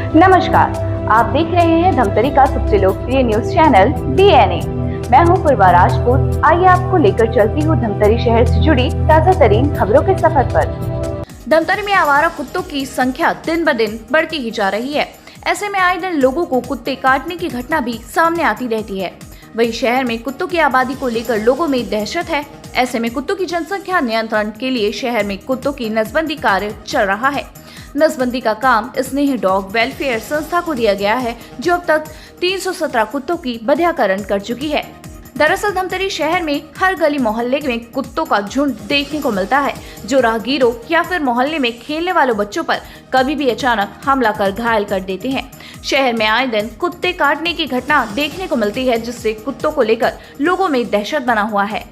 नमस्कार, आप देख रहे हैं धमतरी का सबसे लोकप्रिय न्यूज चैनल DNA। मैं हूं पूर्वा राजपूत। आइए आपको लेकर चलती हूं धमतरी शहर से जुड़ी ताजा तरीन खबरों के सफर पर। धमतरी में आवारा कुत्तों की संख्या दिन ब दिन बढ़ती ही जा रही है। ऐसे में आए दिन लोगों को कुत्ते काटने की घटना भी सामने आती रहती है। वहीं शहर में कुत्तों की आबादी को लेकर लोगों में दहशत है। ऐसे में कुत्तों की जनसंख्या नियंत्रण के लिए शहर में कुत्तों की नसबंदी कार्य चल रहा है। नसबंदी का काम स्नेह डॉग वेलफेयर संस्था को दिया गया है, जो अब तक 317 कुत्तों की बधियाकरण कर चुकी है। दरअसल धमतरी शहर में हर गली मोहल्ले में कुत्तों का झुंड देखने को मिलता है, जो राहगीरों या फिर मोहल्ले में खेलने वाले बच्चों पर कभी भी अचानक हमला कर घायल कर देते हैं। शहर में आए दिन कुत्ते काटने की घटना देखने को मिलती है, जिससे कुत्तों को लेकर लोगों में दहशत बना हुआ है।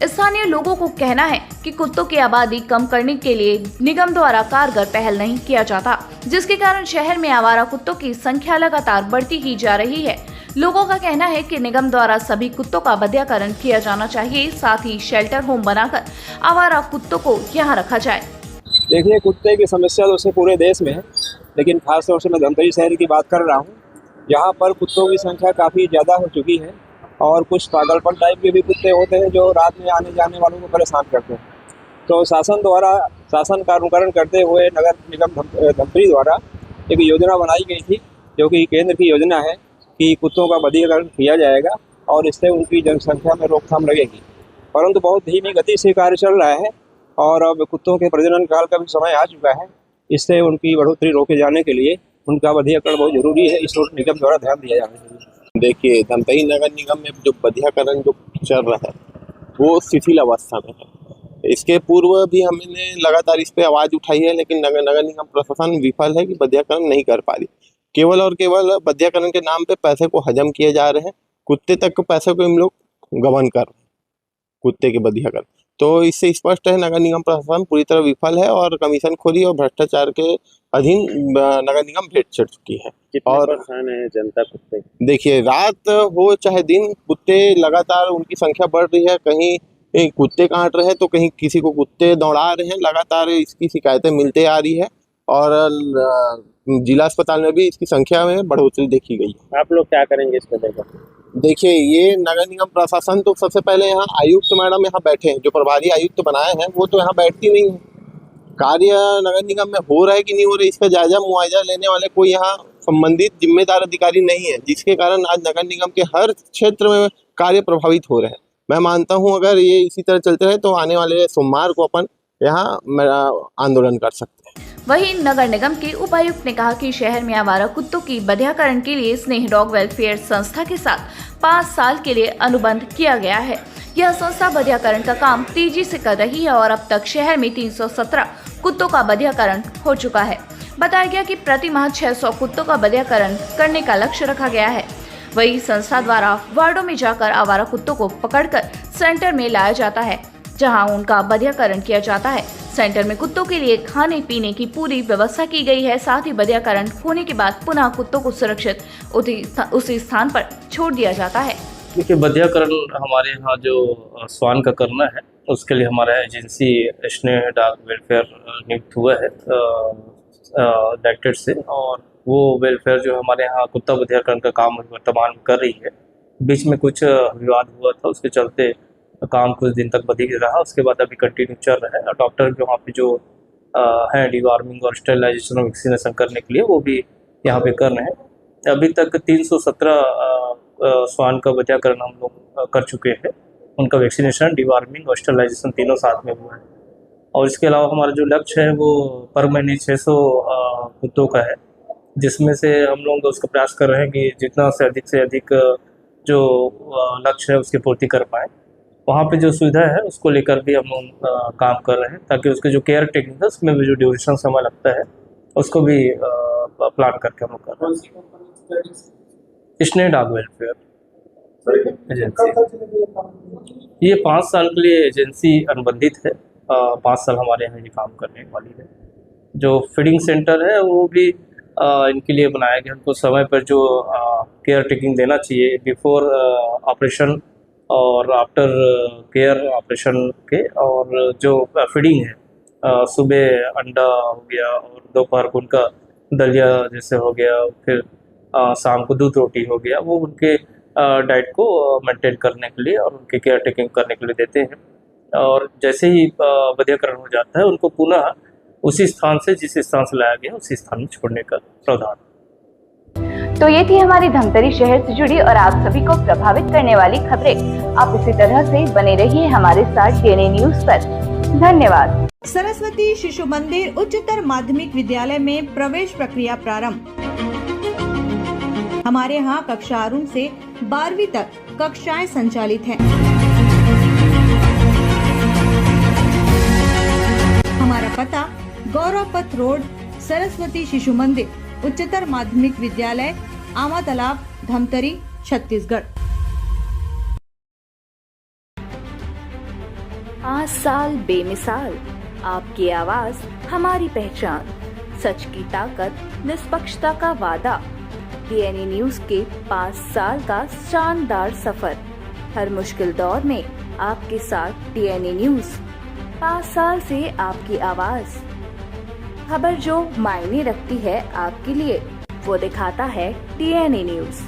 स्थानीय लोगों को कहना है कि कुत्तों की आबादी कम करने के लिए निगम द्वारा कारगर पहल नहीं किया जाता, जिसके कारण शहर में आवारा कुत्तों की संख्या लगातार बढ़ती ही जा रही है। लोगों का कहना है कि निगम द्वारा सभी कुत्तों का बधियाकरण किया जाना चाहिए, साथ ही शेल्टर होम बनाकर आवारा कुत्तों को यहाँ रखा जाए। देखिए, कुत्ते की समस्या तो पूरे देश में है, लेकिन खासतौर से मैं धमतरी शहर की बात कर रहा हूँ। यहाँ पर कुत्तों की संख्या काफ़ी ज़्यादा हो चुकी है और कुछ पागलपन टाइप के भी कुत्ते होते हैं जो रात में आने जाने वालों को परेशान करते हैं। तो शासन द्वारा शासन का अनुकरण करते हुए नगर निगम धमतरी द्वारा एक योजना बनाई गई थी, जो कि केंद्र की योजना है कि कुत्तों का बधियाकरण किया जाएगा और इससे उनकी जनसंख्या में रोकथाम लगेगी। परंतु बहुत धीमी गति से कार्य चल रहा है और अब कुत्तों के प्रजनन काल का भी समय आ चुका है। इससे उनकी बढ़ोतरी रोके जाने के लिए उनका बधियाकरण बहुत जरूरी है। इस ओर निगम द्वारा ध्यान दिया जाना चाहिए। देखिए, धमतरी नगर निगम में जो बधियाकरण जो चल रहा है वो शिथिल अवस्था में है। इसके पूर्व भी हमने लगातार इस पे आवाज़ उठाई है, लेकिन नगर निगम प्रशासन विफल है कि बधियाकरण नहीं कर पा रही। केवल और केवल बधियाकरण के नाम पे पैसे को हजम किए जा रहे हैं। कुत्ते तक के पैसे को हम लोग गबन कर रहे हैं, कुत्ते के बधियाकरण। तो इससे स्पष्ट है नगर निगम प्रशासन पूरी तरह विफल है और कमीशन खोरी और भ्रष्टाचार के अधीन नगर निगम भेंट चढ़ चुकी है। और परेशान है जनता कुत्ते। देखिए, रात हो चाहे दिन, कुत्ते लगातार उनकी संख्या बढ़ रही है। कहीं कुत्ते काट रहे हैं तो कहीं किसी को कुत्ते दौड़ा रहे हैं। लगातार इसकी शिकायतें मिलते आ रही है और जिला अस्पताल में भी इसकी संख्या में बढ़ोतरी देखी गई है। आप लोग क्या करेंगे इसको लेकर? देखिए, ये नगर निगम प्रशासन तो सबसे पहले यहाँ आयुक्त मैडम यहाँ बैठे हैं, जो प्रभारी आयुक्त बनाए हैं, वो तो यहाँ बैठती नहीं है। कार्य नगर निगम में हो रहा है कि नहीं हो रहा है, इसका जायजा मुआवजा लेने वाले कोई यहाँ संबंधित जिम्मेदार अधिकारी नहीं है, जिसके कारण आज नगर निगम के हर क्षेत्र में कार्य प्रभावित हो रहे हैं। मैं मानता हूँ अगर ये इसी तरह चलते रहे तो आने वाले सोमवार को अपन यहाँ आंदोलन कर सकते हैं। वहीं नगर निगम के उपायुक्त ने कहा कि शहर में आवारा कुत्तों की बधियाकरण के लिए स्नेह डॉग वेलफेयर संस्था के साथ 5 साल के लिए अनुबंध किया गया है। यह संस्था बधियाकरण का काम तेजी से कर रही है और अब तक शहर में 317 कुत्तों का बधियाकरण हो चुका है। बताया गया कि प्रति माह 600 कुत्तों का बधियाकरण करने का लक्ष्य रखा गया है। वही संस्था द्वारा वार्डों में जाकर आवारा कुत्तों को पकड़कर सेंटर में लाया जाता है, जहां उनका बधियाकरण किया जाता है। सेंटर में कुत्तों के लिए खाने पीने की पूरी व्यवस्था की गई है। साथ ही बधियाकरण होने के बाद पुनः कुत्तों को सुरक्षित उसी स्थान पर छोड़ दिया जाता है। देखिए, बधियाकरण हमारे यहाँ जो स्वान का करना है, उसके लिए हमारा एजेंसी स्नेह डॉग वेलफेयर नियुक्त हुआ है डायरेक्टर से, और वो वेलफेयर जो हमारे यहाँ कुत्ता बधियाकरण का काम वर्तमान में कर रही है। बीच में कुछ विवाद हुआ था, उसके चलते काम कुछ दिन तक बंद ही रहा। उसके बाद अभी कंटिन्यू चल रहा है। डॉक्टर जो वहाँ पे जो हैं डिवार्मिंग और स्टेरिलाइजेशन और वैक्सीनेशन करने के लिए, वो भी यहाँ पे कर रहे हैं। अभी तक 317 स्वान का बधियाकरण हम लोग कर चुके हैं। उनका वैक्सीनेशन, डिवार्मिंग और स्टेरिलाइजेशन तीनों साथ में हुआ है। और इसके अलावा हमारा जो लक्ष्य है वो पर महीने 600 कुत्तों का है, जिसमें से हम लोग उसका प्रयास कर रहे हैं कि जितना से अधिक जो लक्ष्य है उसकी पूर्ति कर पाएँ। वहाँ पे जो सुविधा है उसको लेकर भी हम लोग काम कर रहे हैं, ताकि उसके जो केयर टेकिंग है उसमें भी जो ड्यूरेशन समय लगता है उसको भी प्लान करके हम लोग कर रहे हैं। स्नेह डॉग वेलफेयर एजेंसी, ये 5 साल के लिए एजेंसी अनुबंधित है। 5 साल हमारे यहाँ ये काम करने वाली है। जो फीडिंग सेंटर है वो भी इनके लिए बनाया गया। उनको समय पर जो केयर टेकिंग देना चाहिए बिफोर ऑपरेशन और आफ्टर केयर ऑपरेशन के, और जो फीडिंग है सुबह अंडा हो गया और दोपहर को उनका दलिया जैसे हो गया, फिर शाम को दूध रोटी हो गया, वो उनके डाइट को मेंटेन करने के लिए और उनके केयर टेकिंग करने के लिए देते हैं। और जैसे ही बधियाकरण हो जाता है, उनको पुनः उसी स्थान से, जिस स्थान से लाया गया उसी स्थान में छोड़ने का प्रावधान। तो ये थी हमारी धमतरी शहर से जुड़ी और आप सभी को प्रभावित करने वाली खबरें। आप इसी तरह से बने रहिए हमारे साथ डीएनए न्यूज पर। धन्यवाद। सरस्वती शिशु मंदिर उच्चतर माध्यमिक विद्यालय में प्रवेश प्रक्रिया प्रारंभ। हमारे यहाँ कक्षा आरंभ से 12वीं तक कक्षाएं संचालित हैं। हमारा पता गौरव पथ रोड, सरस्वती शिशु मंदिर उच्चतर माध्यमिक विद्यालय, आमा तालाब, धमतरी, छत्तीसगढ़। 5 साल बेमिसाल, आपकी आवाज हमारी पहचान, सच की ताकत, निष्पक्षता का वादा। डीएनए न्यूज के 5 साल का शानदार सफर, हर मुश्किल दौर में आपके साथ डीएनए न्यूज। 5 साल से आपकी आवाज, खबर जो मायने रखती है आपके लिए, वो दिखाता है डीएनए न्यूज।